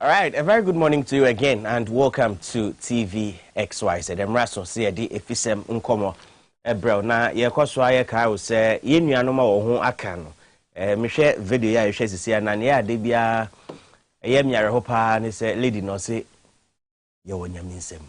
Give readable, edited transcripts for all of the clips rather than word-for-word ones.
All right, a very good morning to you again, and welcome to TV XYZ. Emraso see di Afisem nkomo ebro na ye kwaswa ye ka wo se ye nuanom a wo ho aka no. Me hwe video ya ye hwe sisi na ne ya de bia ye miare ho pa ne se lady no se ye wo nyaminsem.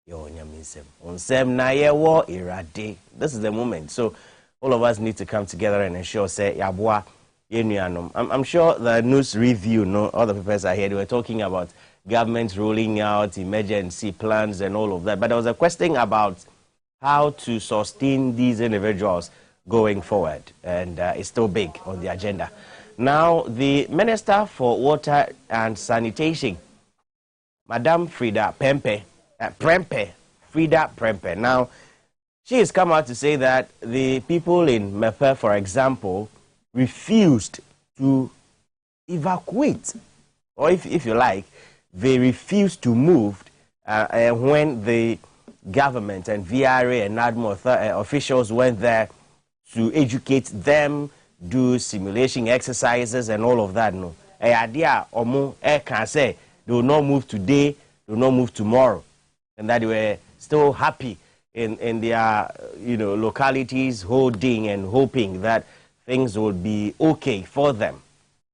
Ye wo nyaminsem. Onsem na ye wo irade. This is the moment. So all of us need to come together and ensure say yaboa. I'm sure the news review, no, all the papers are here. They were talking about government rolling out emergency plans and all of that. But there was a question about how to sustain these individuals going forward. And it's still big on the agenda. Now, the Minister for Water and Sanitation, Madam Frida Frida Prempeh. Now, she has come out to say that the people in Mepe, for example, refused to evacuate, or if you like, they refused to move when the government and VRA and NADMO officials went there to educate them, do simulation exercises and all of that. No, idea can say they will not move today, they will not move tomorrow, and that they were still happy in their localities, holding and hoping that things would be okay for them.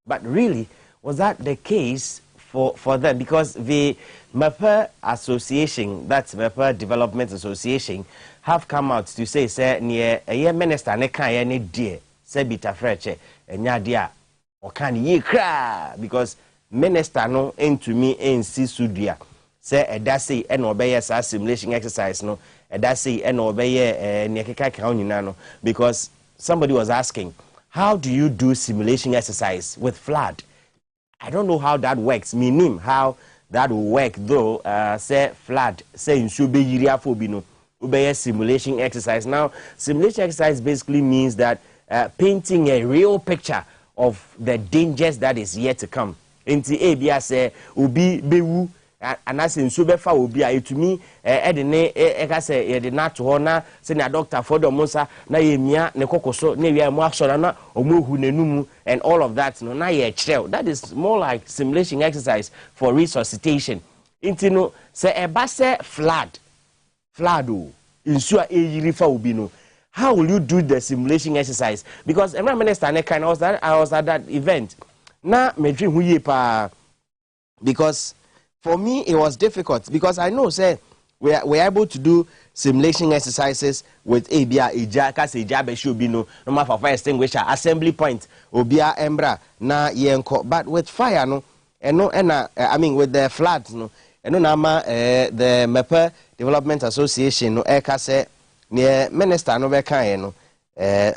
But really, was that the case for them? Because the Mepe Association, that's Mepe Development Association, have come out to say near a minister ne kan ye ne die se bita freche enya dia o kan ye kra because minister no into me ensi sudua say eda say e no obeye sa simulation exercise no eda say e no obeye ne keka kan nyina no because somebody was asking, how do you do simulation exercise with flood? I don't know how that works. Meaning how that will work though. Say flood, say in shube yiria fobino, ubeye simulation exercise. Now, simulation exercise basically means that painting a real picture of the dangers that is yet to come. Inti ebia say ubi bewu. And as in Subefa will be to me, Edene, Ekase, Edina to Hona, Senior Doctor Fodo Musa, Nayemia, Nekokoso, Nevia Maxorana, Omuhu Nenumu, and all of that. No, Naye Chel. That is more like simulation exercise for resuscitation. Intino, say a basse flood, insure a yirifa ubino. How will you do the simulation exercise? Because every minister I was at that event. Na me dream huye pa because for me, it was difficult because I know, say, we're able to do simulation exercises with ABA, Ijaka, Ijabe, Shubino, no matter fire extinguisher, assembly point, Obia, Embra, na yenko. But with fire, no, and no, and I mean, with the floods, no, and no, nama, the Mepe Development Association, no, Eka say, near Minister, no, no,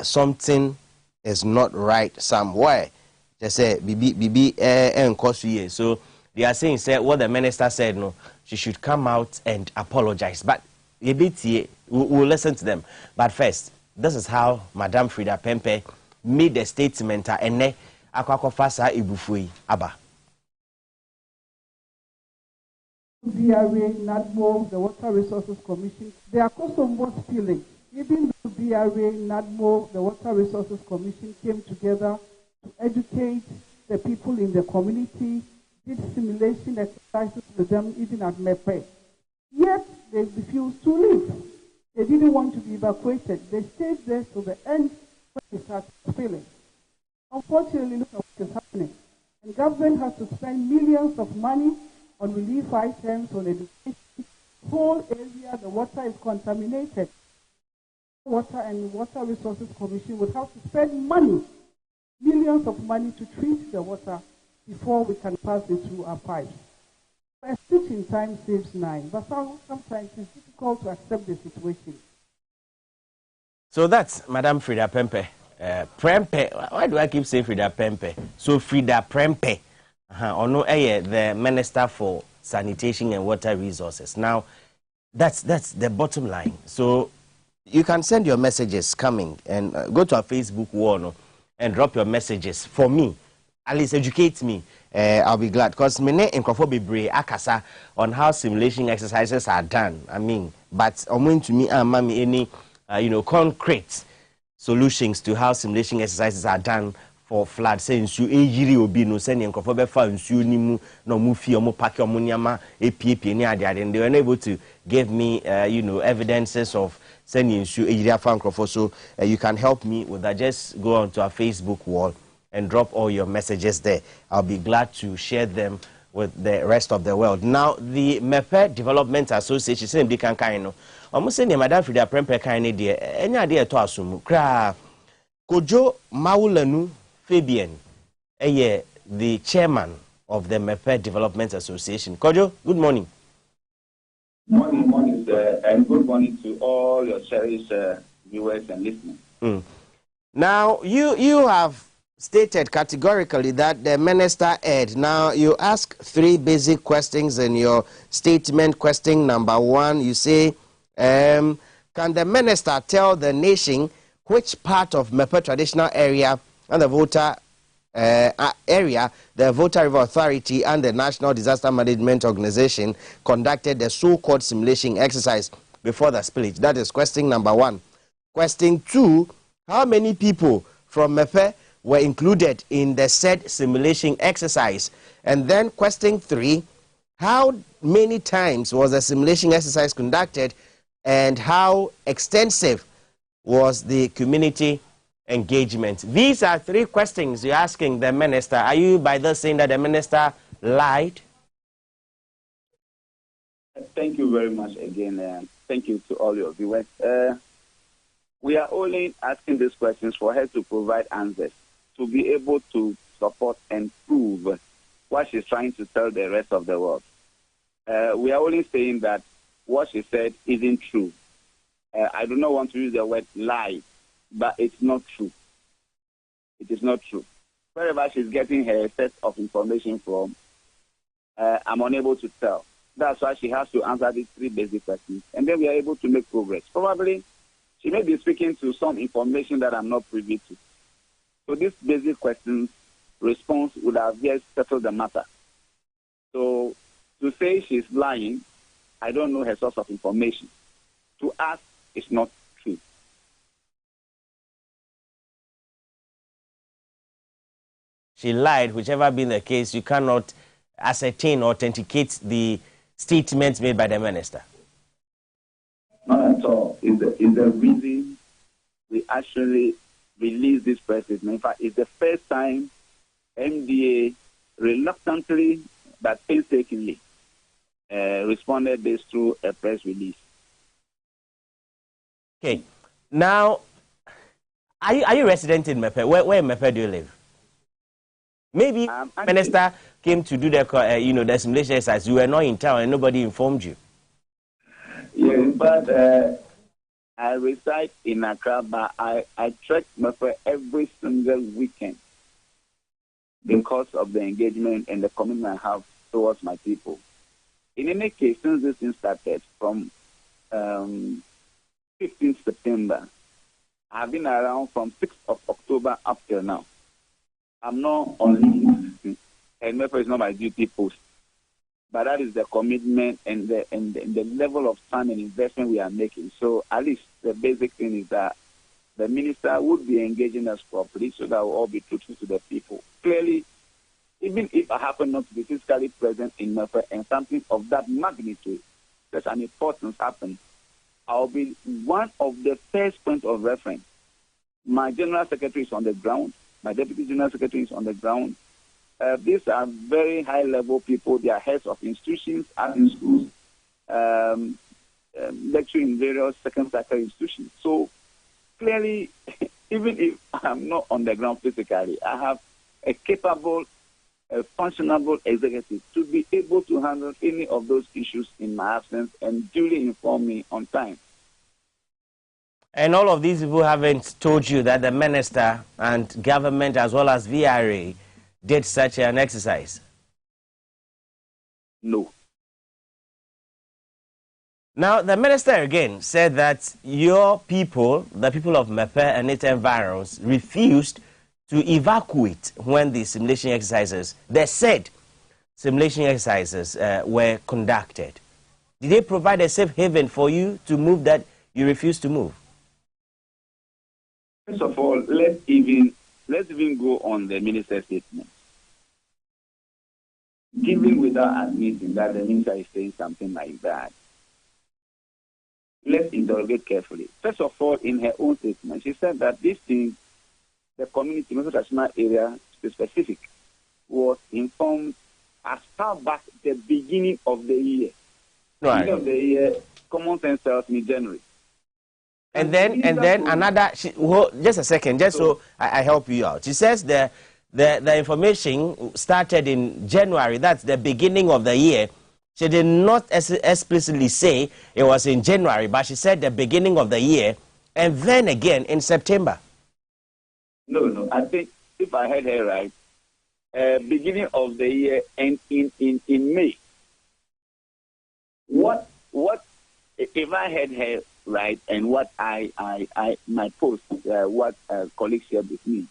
something is not right somewhere. Just say, Bibi, and cost you. So, they are saying, say, what the minister said, no, she should come out and apologize. But we'll listen to them. But first, this is how Madam Frida Prempeh made the statement. Ene akwakofasa ibufui aba. VRA, NADMO, the Water Resources Commission, they are also more spilling. Even the VRA, NADMO, the Water Resources Commission came together to educate the people in the community, did simulation exercises with them even at Mepe. Yet they refused to leave. They didn't want to be evacuated. They stayed there till the end when they started spilling. Unfortunately, look at what is happening. And government has to spend millions of money on relief items, on education. Whole area, the water is contaminated. Water and Water Resources Commission would have to spend money, millions of money to treat the water before we can pass it through our pipes. A stitch in time saves 9, but sometimes it's difficult to accept the situation. So that's Madam Frida Prempeh. Prempeh, why do I keep saying Frida Prempeh? So Frida Prempeh, the Minister for Sanitation and Water Resources. Now, that's the bottom line. So you can send your messages coming and go to our Facebook wall and drop your messages for me. At least educate me. I'll be glad because many in Kofobibre akasa on how simulation exercises are done. I mean, but I'm going to me any concrete solutions to how simulation exercises are done for flood say nsuo ejiri obi no say ne nkofo be fa nsuo ni mu na omu fie omu pack omu nyama epiepie ni ade ade, and they were unable to give me evidences of saying nsuo ejiri afa nkofo. So you can help me with that. Just go onto our Facebook wall and drop all your messages there. I'll be glad to share them with the rest of the world. Now, the Mepe Development Association, same di kan kan no. Omo say ne madam Frida Prempe kan ne de enya de eto asomu. Kra Kojo Mawulanu Fabian, the chairman of the Mepe Development Association. Kojo, good morning. Morning, sir, and good morning to all your cherished viewers and listeners. Now, you have stated categorically that the minister erred. Now, you ask three basic questions in your statement. Question number one, you say, can the minister tell the nation which part of Mepe traditional area and the voter area, the Volta River Authority and the National Disaster Management Organization conducted the so-called simulation exercise before the spillage? That is question number one. Question two, how many people from Mepe were included in the said simulation exercise? And then question three, how many times was the simulation exercise conducted and how extensive was the community engagement? These are three questions you're asking the minister. Are you by this saying that the minister lied? Thank you very much again. Thank you to all your viewers. We are only asking these questions for her to provide answers, to be able to support and prove what she's trying to tell the rest of the world. We are only saying that what she said isn't true. I do not want to use the word lie, but it's not true. It is not true. Wherever she's getting her set of information from, I'm unable to tell. That's why she has to answer these three basic questions, and then we are able to make progress. Probably, she may be speaking to some information that I'm not privy to. So these basic questions, response would have just settled the matter. So to say she's lying, I don't know her source of information. To ask is not true. She lied, whichever be the case. You cannot ascertain or authenticate the statements made by the minister. Not at all. It's the reason we actually released this press statement. In fact, it's the first time MDA reluctantly but painstakingly responded this through a press release. Okay. Now, are you resident in Mepe? Where in Mepe do you live? Maybe minister came to do the the simulation exercise. You were not in town and nobody informed you. Yes, but I reside in Accra, but I trek Mepe every single weekend because of the engagement and the commitment I have towards my people. In any case, since this thing started from 15th September, I've been around from 6th of October up till now. I'm not on leave, and Mepe is not my duty post. But that is the commitment and the level of time and investment we are making. So at least the basic thing is that the minister would be engaging us properly so that we'll all be truthful to the people. Clearly, even if I happen not to be physically present in Mepe and something of that magnitude, such an importance happens, I'll be one of the first points of reference. My general secretary is on the ground. My deputy general secretary is on the ground. These are very high-level people. They are heads of institutions, admin schools, lecturing in various second-sector institutions. So clearly, even if I'm not on the ground physically, I have a capable, functionable executive to be able to handle any of those issues in my absence and duly inform me on time. And all of these people haven't told you that the minister and government as well as VRA did such an exercise? No. Now, the minister again said that your people, the people of Mepe and its environs, refused to evacuate when the simulation exercises, they said simulation exercises were conducted. Did they provide a safe haven for you to move that you refused to move? First of all, let's even let's even go on the minister's statement. Given without admitting that the minister is saying something like that, let's interrogate carefully. First of all, in her own statement, she said that this thing, the community, National area, to be specific, was informed as far back the beginning of the year. Right. Beginning of the year, common sense tells me January. And then another. Just a second, just so I help you out. She says the information started in January. That's the beginning of the year. She did not explicitly say it was in January, but she said the beginning of the year, and then again in September. No. I think if I heard her right, beginning of the year and in May. What if I heard her right, and what my post, what colleagues shared with me.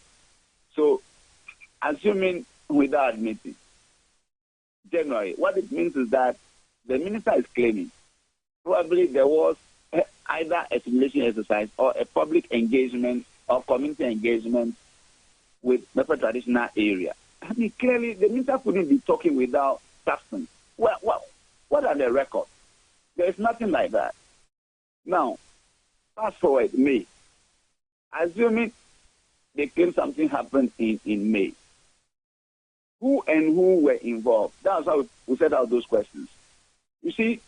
So, assuming without admitting, January, what it means is that the minister is claiming probably there was either a simulation exercise or a public engagement or community engagement with the traditional area. I mean, clearly, the minister couldn't be talking without substance. What are the records? There is nothing like that. Now, fast forward, May. Assuming they claim something happened in May. Who were involved? That's how we set out those questions. You see,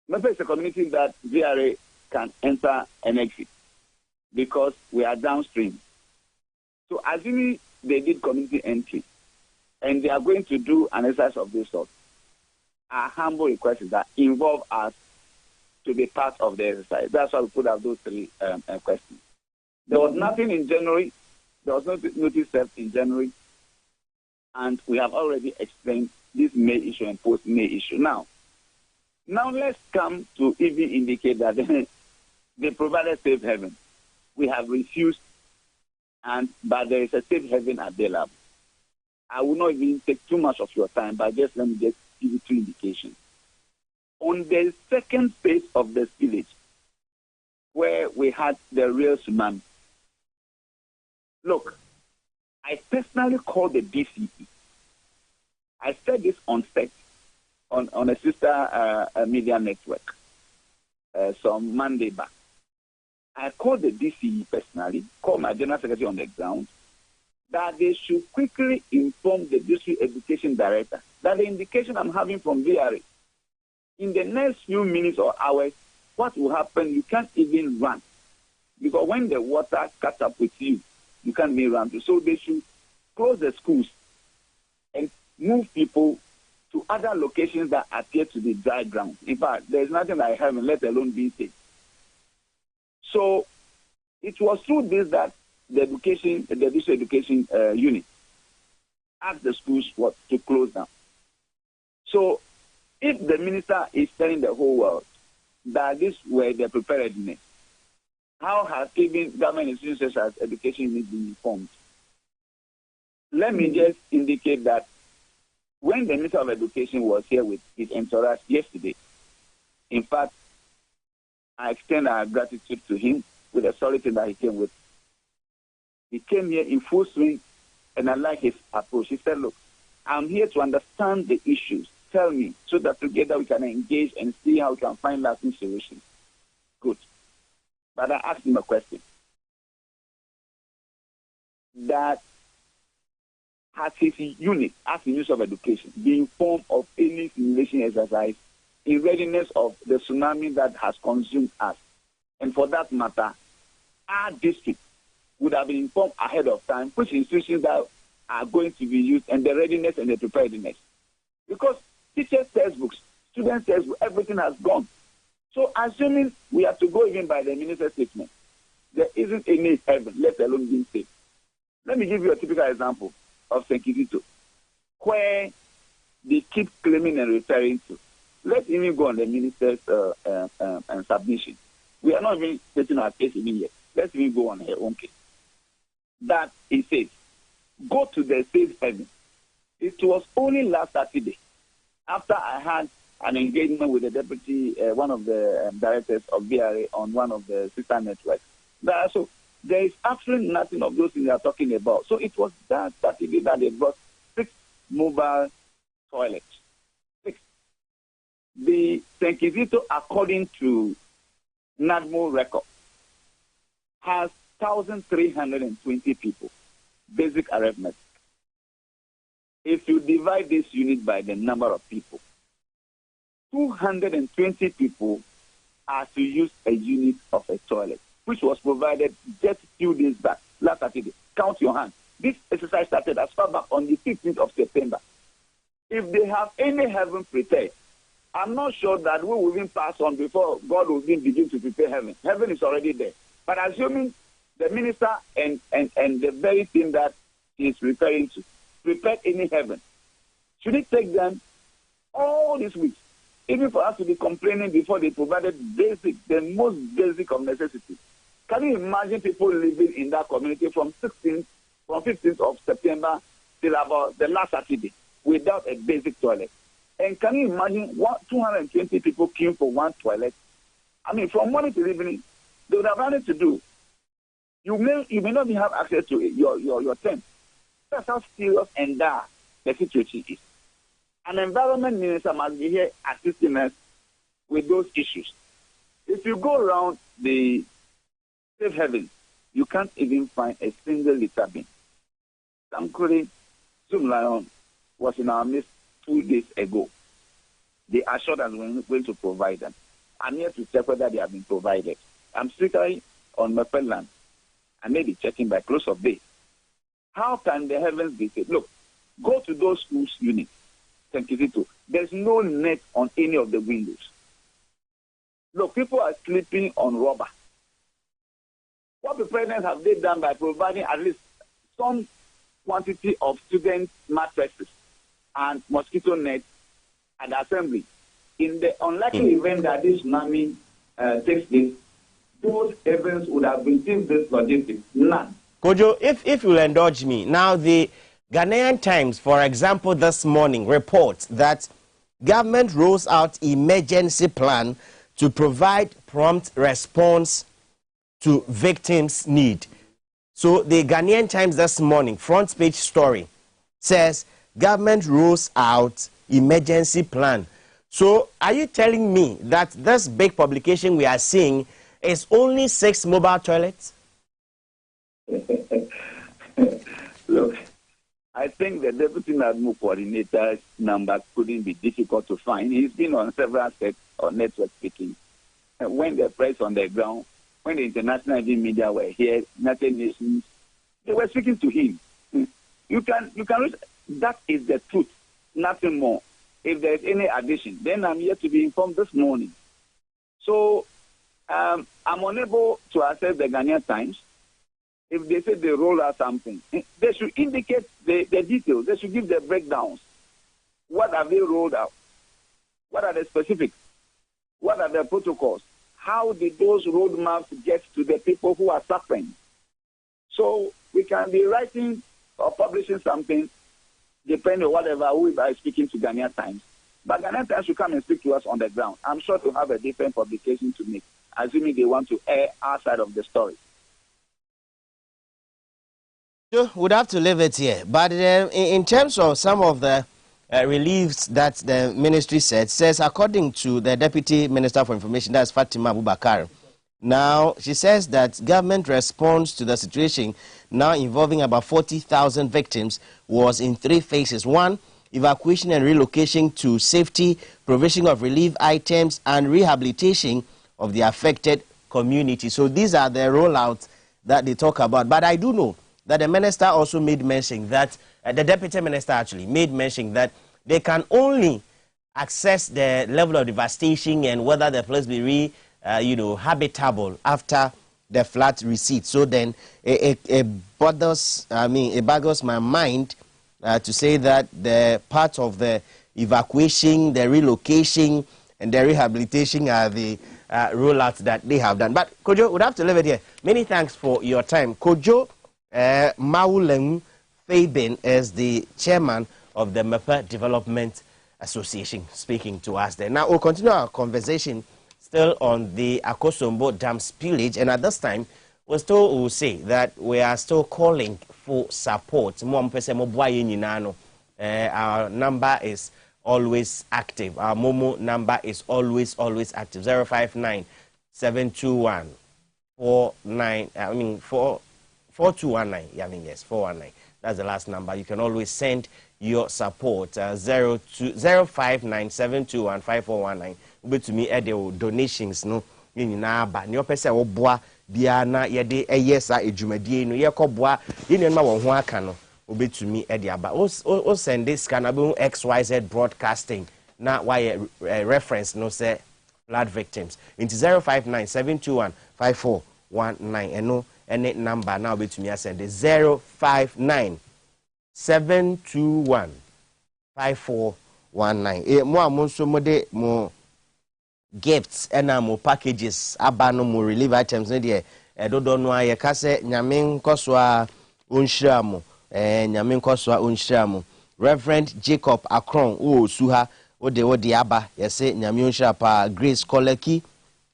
maybe it's a community that VRA can enter and exit because we are downstream. So assuming they did community entry and they are going to do an exercise of this sort, our humble request is that involve us to be part of the exercise. That's why we put out those three questions. There was nothing in January. There was no notice served in January. And we have already explained this May issue and post-May issue. Now let's come to even indicate that they provided safe haven. We have refused, but there is a safe haven available. I will not even take too much of your time, but just let me just give you two indications. On the second phase of the village, where we had the real tsunami, look, I personally called the DCE. I said this on set, on a sister media network, some Monday back. I called the DCE personally, called my general secretary on the ground, that they should quickly inform the district education director that the indication I'm having from VRA, in the next few minutes or hours, what will happen, you can't even run. Because when the water catch up with you, you can't even run. So they should close the schools and move people to other locations that appear to be dry ground. In fact, there's nothing like heaven, let alone being safe. So it was through this that the district education unit asked the schools to close down. So if the minister is telling the whole world that this were the preparedness, how has even government institutions such as education need been informed? Let me just indicate that when the Minister of Education was here with his entourage yesterday, in fact, I extend our gratitude to him with the solidity that he came with. He came here in full swing, and I like his approach. He said, look, I'm here to understand the issues. Tell me, so that together we can engage and see how we can find lasting solutions. Good. But I asked him a question. That has his unit, as the Minister of Education, been informed of any simulation exercise in readiness of the tsunami that has consumed us? And for that matter, our district would have been informed ahead of time which institutions that are going to be used and the readiness and the preparedness. Because teachers' textbooks, students' textbooks, everything has gone. So assuming we have to go even by the minister's statement, there isn't any heaven, let alone being safe. Let me give you a typical example of St. Kitito, where they keep claiming and referring to. Let's even go on the minister's submission. We are not even taking our case even yet. Let's even go on her own case. That it says, go to the safe haven. It was only last Saturday, after I had an engagement with the deputy, one of the directors of VRA on one of the sister networks. So there is absolutely nothing of those things they are talking about. So it was that Saturday that they brought 6 mobile toilets. 6. The St. Kizito, according to NADMO record, has 1,320 people. Basic arithmetic. If you divide this unit by the number of people, 220 people are to use a unit of a toilet, which was provided just a few days back, last Saturday. Count your hand. This exercise started as far back on the 15th of September. If they have any heaven prepared, I'm not sure that we will even pass on before God will even begin to prepare heaven. Heaven is already there. But assuming the minister and the very thing that he is referring to prepared any heaven, should it take them all these weeks, even for us to be complaining before they provided the most basic of necessities? Can you imagine people living in that community from 15th of September till about the last Saturday without a basic toilet? And can you imagine 220 people queuing for one toilet? I mean, from morning to evening, they would have nothing to do. You may not even have access to your tent. That's how serious and dire the situation is. An environment minister must be here assisting us with those issues. If you go around the safe haven, you can't even find a single litter bin. Thankfully, Zoom Lion was in our midst 2 days ago. They assured us we're going to provide them. I'm here to check whether they have been provided. I'm strictly on Mepel land. I may be checking by close of day. How can the heavens be saved? Look, go to those schools units. St. Kizito. There's no net on any of the windows. Look, people are sleeping on rubber. What the presidents have they done by providing at least some quantity of student mattresses and mosquito nets at the assembly? In the unlikely event that this tsunami takes place, those events would have received this logistics. None. Kojo, if you'll indulge me, now the Ghanaian Times, for example, this morning reports that government rolls out emergency plan to provide prompt response to victims' need. So the Ghanaian Times this morning, front page story, says government rolls out emergency plan. So are you telling me that this big publication we are seeing is only 6 mobile toilets? Look, I think the Deputy NADMO coordinator's number couldn't be difficult to find. He's been on several sets of network speaking. And when the press on the ground, when the international media were here, United Nations, they were speaking to him. You can reach, that is the truth, nothing more. If there is any addition, then I'm here to be informed this morning. So I'm unable to access the Ghanaian Times. If they say they roll out something, they should indicate the details. They should give the breakdowns. What have they rolled out? What are the specifics? What are the protocols? How did those roadmaps get to the people who are suffering? So we can be writing or publishing something, depending on whatever, who is speaking to Ghanaian Times. But Ghanaian Times should come and speak to us on the ground. I'm sure to have a different publication to make, assuming they want to air our side of the story. Would have to leave it here. But in terms of some of the reliefs that the ministry says, according to the Deputy Minister for Information, that's Fatima Abubakar, now she says that government response to the situation now involving about 40,000 victims was in 3 phases. 1, evacuation and relocation to safety, provision of relief items, and rehabilitation of the affected community. So these are the rollouts that they talk about. But I do know that the minister also made mention that, the deputy minister actually made mention that they can only assess the level of devastation and whether the place be habitable after the flood recedes. So then it bothers my mind to say that the part of the evacuation, the relocation, and the rehabilitation are the rollouts that they have done. But Kojo, would have to leave it here. Many thanks for your time. Kojo Mauleng Fabian is the chairman of the Mepa Development Association, speaking to us there. Now, we'll continue our conversation still on the Akosombo Dam spillage, and at this time, we still will say that we are still calling for support. Our number is always active. Our Momo number is always active. 059 721 4219. Yeah, I mean yes, 419. That's the last number. You can always send your support. 059 721 5419. To me, donations no. Ba ni opese wo boa bia na ye de eyesa ejumadi no ye koboa ye ne ma wo ho aka no obetumi e de aba o send this can be XYZ broadcasting na why reference no say blood victims into 059 721 5419 eno any number now obetumi send 059 721 5419 mo amonso mo de mo gifts and mo packages abano mo relief items ne de dodo no aye ka se nyame nkoso a onhira mo nyame nkoso a onhira mo Reverend Jacob Akron o suha o de aba yese nyame onhira pa Grace Koleki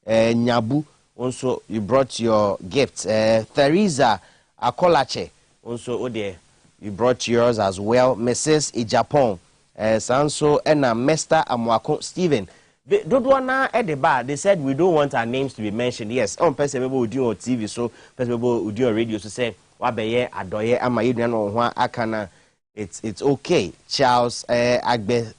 nyabu also you brought your gifts Theresa Akolache also o de you brought yours as well Mrs. Ijapon Sanso and Mr. Amwako Stephen. They said we don't want our names to be mentioned. Yes, on person people do on TV, so person people do on radio. So say wabeye adoye ama yidano hwa akana. It's okay. Charles Agbe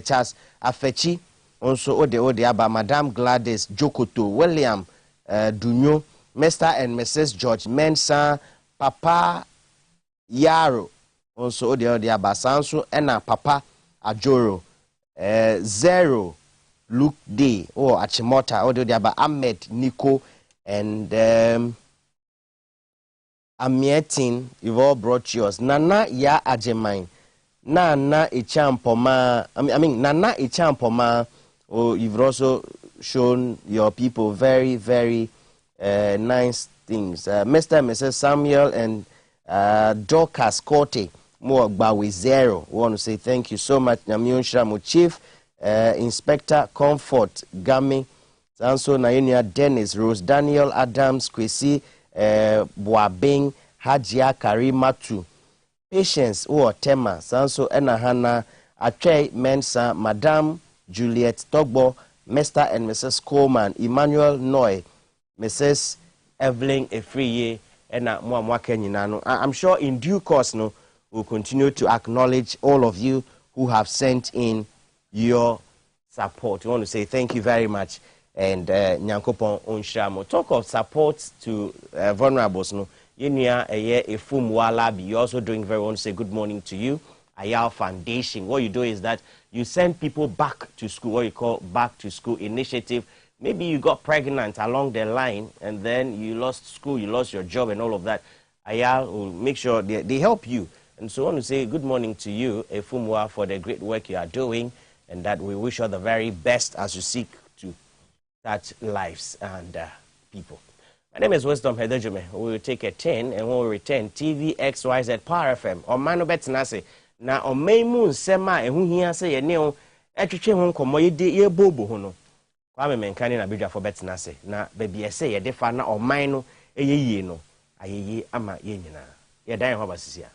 Charles Afechi also ode aba Madame Gladys Jokoto William Dunyo Mr. and Mrs. George Mensa Papa Yaro also ode aba Sanso ena Papa Ajoro Zero Luke Day or Achimota or the about Ahmed Nico and Amietin. You've all brought yours. Nana ya Ajemain. Nana Ichampoma. I mean Nana Ichampoma. Oh, you've also shown your people very, very nice things. Mr. and Mrs. Samuel and Dorcas Corte. More Bawi Zero. We want to say thank you so much. Namyon Shramu Chief. Inspector Comfort Gami Sanso Nayonia Dennis Rose Daniel Adams Kwesi Boabing Hajia Karimatu Patience Tema Sanso Enahana Atwe Mensa Madame Juliet Togbo Mr. and Mrs. Coleman Emmanuel Noy Mrs. Evelyn Efriye Ena Mwamwake Nyinano. I'm sure in due course no we'll continue to acknowledge all of you who have sent in your support. We want to say thank you very much and Nyankopon Onshamo. Talk of support to vulnerables no Yenya Efum Walabi. You're also doing very well. To say good morning to you. Ayal Foundation. What you do is that you send people back to school, what you call back to school initiative. Maybe you got pregnant along the line and then you lost school, you lost your job and all of that. Ayal will make sure they help you. And so I want to say good morning to you, Efumwa, for the great work you are doing. And that we wish you the very best as you seek to touch lives and people. My name is Wisdom Hedejume. We will take a 10 and when we return, TV XYZ Power FM. Or Mano Betinase. Na o Maymoon Sema and who here say a neo, etche hon komo ye bobo hono. Kwame menkani na bidja for Betinase. Na baby say a defana or mino, ye no. Aye ama ye nyina. Ye dying hobasisia.